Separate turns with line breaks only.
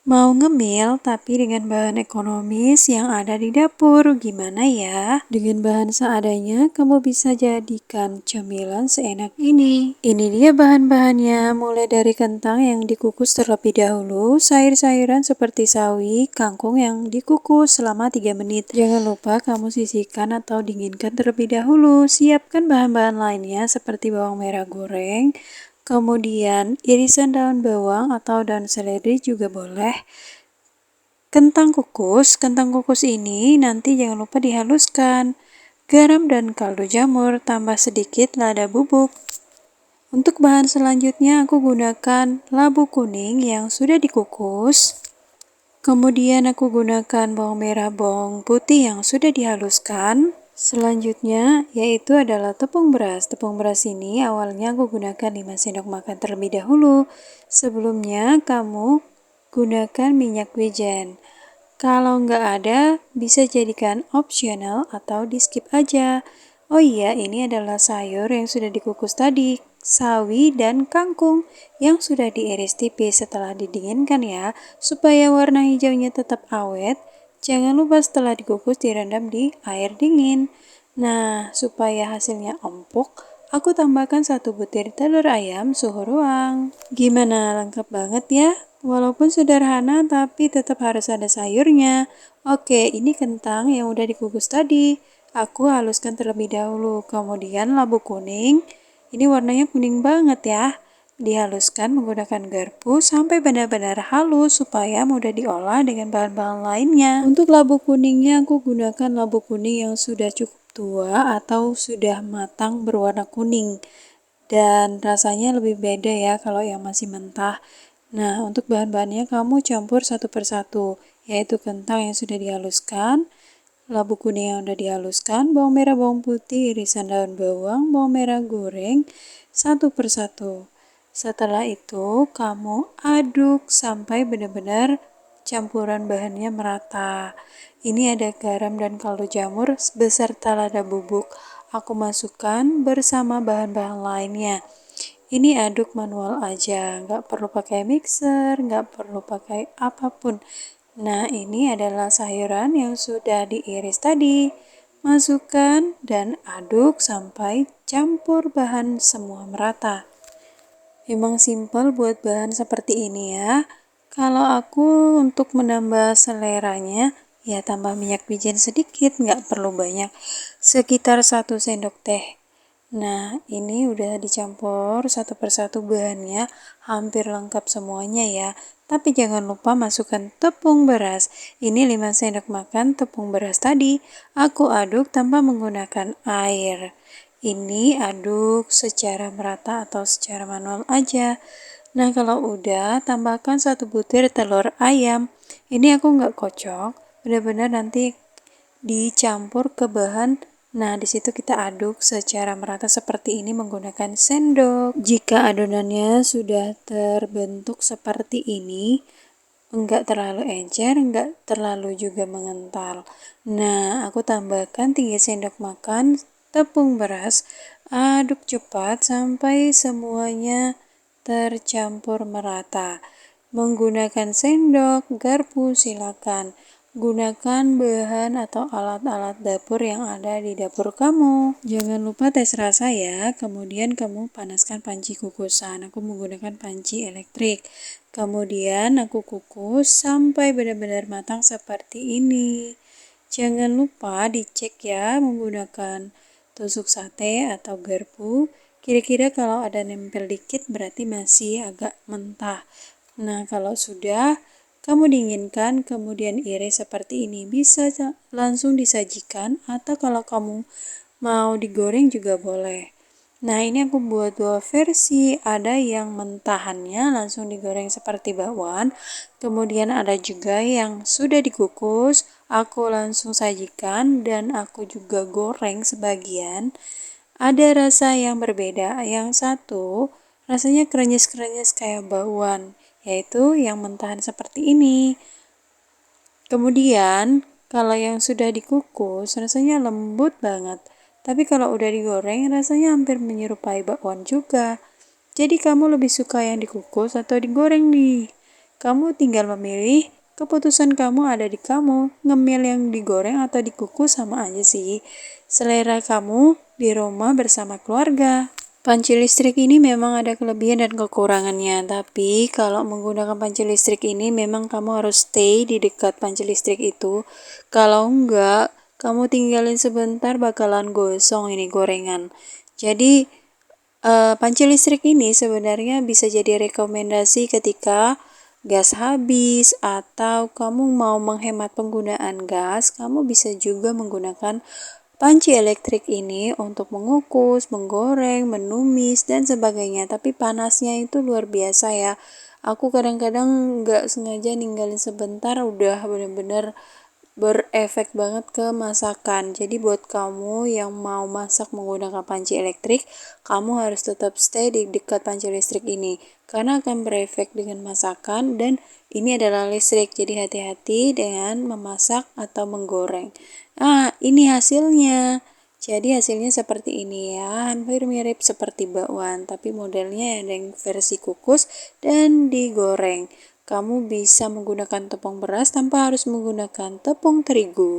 Mau ngemil tapi dengan bahan ekonomis yang ada di dapur, gimana ya? Dengan bahan seadanya, kamu bisa jadikan cemilan seenak ini. Ini dia bahan-bahannya, mulai dari kentang yang dikukus terlebih dahulu, sayur-sayuran seperti sawi, kangkung yang dikukus selama 3 menit. Jangan lupa kamu sisihkan atau dinginkan terlebih dahulu. Siapkan bahan-bahan lainnya seperti bawang merah goreng, kemudian irisan daun bawang atau daun seledri juga boleh. Kentang kukus ini nanti jangan lupa dihaluskan. Garam dan kaldu jamur, tambah sedikit lada bubuk. Untuk bahan selanjutnya aku gunakan labu kuning yang sudah dikukus. Kemudian aku gunakan bawang merah, bawang putih yang sudah dihaluskan. Selanjutnya yaitu adalah tepung beras. Tepung beras ini awalnya aku gunakan 5 sendok makan terlebih dahulu. Sebelumnya kamu gunakan minyak wijen. Kalau nggak ada, bisa jadikan opsional atau di skip aja. Oh iya, ini adalah sayur yang sudah dikukus tadi, sawi dan kangkung yang sudah diiris tipis setelah didinginkan ya, supaya warna hijaunya tetap awet. Jangan lupa setelah dikukus direndam di air dingin. Nah, supaya hasilnya empuk, aku tambahkan 1 butir telur ayam suhu ruang. Gimana, lengkap banget ya? Walaupun sederhana tapi tetap harus ada sayurnya. Oke, ini kentang yang udah dikukus tadi. Aku haluskan terlebih dahulu. Kemudian labu kuning. Ini warnanya kuning banget ya. Dihaluskan menggunakan garpu sampai benar-benar halus supaya mudah diolah dengan bahan-bahan lainnya. Untuk labu kuningnya aku gunakan labu kuning yang sudah cukup tua atau sudah matang berwarna kuning. Dan rasanya lebih beda ya kalau yang masih mentah. Nah, untuk bahan-bahannya kamu campur satu persatu, yaitu kentang yang sudah dihaluskan, labu kuning yang sudah dihaluskan, bawang merah, bawang putih, irisan daun bawang, bawang merah goreng, satu persatu. Setelah itu, kamu aduk sampai benar-benar campuran bahannya merata. Ini ada garam dan kaldu jamur beserta lada bubuk. Aku masukkan bersama bahan-bahan lainnya. Ini aduk manual aja, nggak perlu pakai mixer, nggak perlu pakai apapun. Nah, ini adalah sayuran yang sudah diiris tadi. Masukkan dan aduk sampai campur bahan semua merata. Memang simpel buat bahan seperti ini ya. Kalau aku untuk menambah seleranya, ya tambah minyak wijen sedikit, nggak perlu banyak. Sekitar 1 sendok teh. Nah, ini udah dicampur satu persatu bahannya, hampir lengkap semuanya ya. Tapi jangan lupa masukkan tepung beras. Ini 5 sendok makan tepung beras tadi. Aku aduk tanpa menggunakan air. Ini aduk secara merata atau secara manual aja. Nah, kalau udah, tambahkan 1 butir telur ayam. Ini aku nggak kocok, benar-benar nanti dicampur ke bahan. Nah, di situ kita aduk secara merata seperti ini menggunakan sendok. Jika adonannya sudah terbentuk seperti ini, enggak terlalu encer, enggak terlalu juga mengental. Nah, aku tambahkan 3 sendok makan tepung beras. Aduk cepat sampai semuanya tercampur merata. Menggunakan sendok, garpu silakan. Gunakan bahan atau alat-alat dapur yang ada di dapur kamu. Jangan lupa tes rasa ya. Kemudian kamu panaskan panci kukusan. Aku menggunakan panci elektrik. Kemudian aku kukus sampai benar-benar matang seperti ini. Jangan lupa dicek ya menggunakan tusuk sate atau garpu. Kira-kira kalau ada nempel dikit berarti masih agak mentah. Nah, kalau sudah kamu dinginkan kemudian iris seperti ini. Bisa langsung disajikan atau kalau kamu mau digoreng juga boleh. Nah, ini aku buat 2 versi. Ada yang mentahannya langsung digoreng seperti bakwan. Kemudian ada juga yang sudah dikukus. Aku langsung sajikan dan aku juga goreng sebagian. Ada rasa yang berbeda. Yang satu rasanya krenyes-krenyes kayak bakwan, yaitu yang mentahan seperti ini. Kemudian, kalau yang sudah dikukus rasanya lembut banget. Tapi kalau udah digoreng rasanya hampir menyerupai bakwan juga. Jadi kamu lebih suka yang dikukus atau digoreng nih? Kamu tinggal memilih, keputusan kamu ada di kamu. Ngemil yang digoreng atau dikukus sama aja sih. Selera kamu di rumah bersama keluarga. Panci listrik ini memang ada kelebihan dan kekurangannya, tapi kalau menggunakan panci listrik ini memang kamu harus stay di dekat panci listrik itu. Kalau enggak, kamu tinggalin sebentar bakalan gosong ini gorengan. Jadi, panci listrik ini sebenarnya bisa jadi rekomendasi ketika gas habis atau kamu mau menghemat penggunaan gas, kamu bisa juga menggunakan panci elektrik ini untuk mengukus, menggoreng, menumis, dan sebagainya. Tapi panasnya itu luar biasa ya. Aku kadang-kadang nggak sengaja ninggalin sebentar udah bener-bener berefek banget ke masakan. Jadi buat kamu yang mau masak menggunakan panci elektrik, kamu harus tetap stay di dekat panci listrik ini karena akan berefek dengan masakan dan ini adalah listrik. Jadi hati-hati dengan memasak atau menggoreng. Nah, ini hasilnya. Jadi hasilnya seperti ini ya, hampir mirip seperti bakwan, tapi modelnya ada yang versi kukus dan digoreng. Kamu bisa menggunakan tepung beras tanpa harus menggunakan tepung terigu.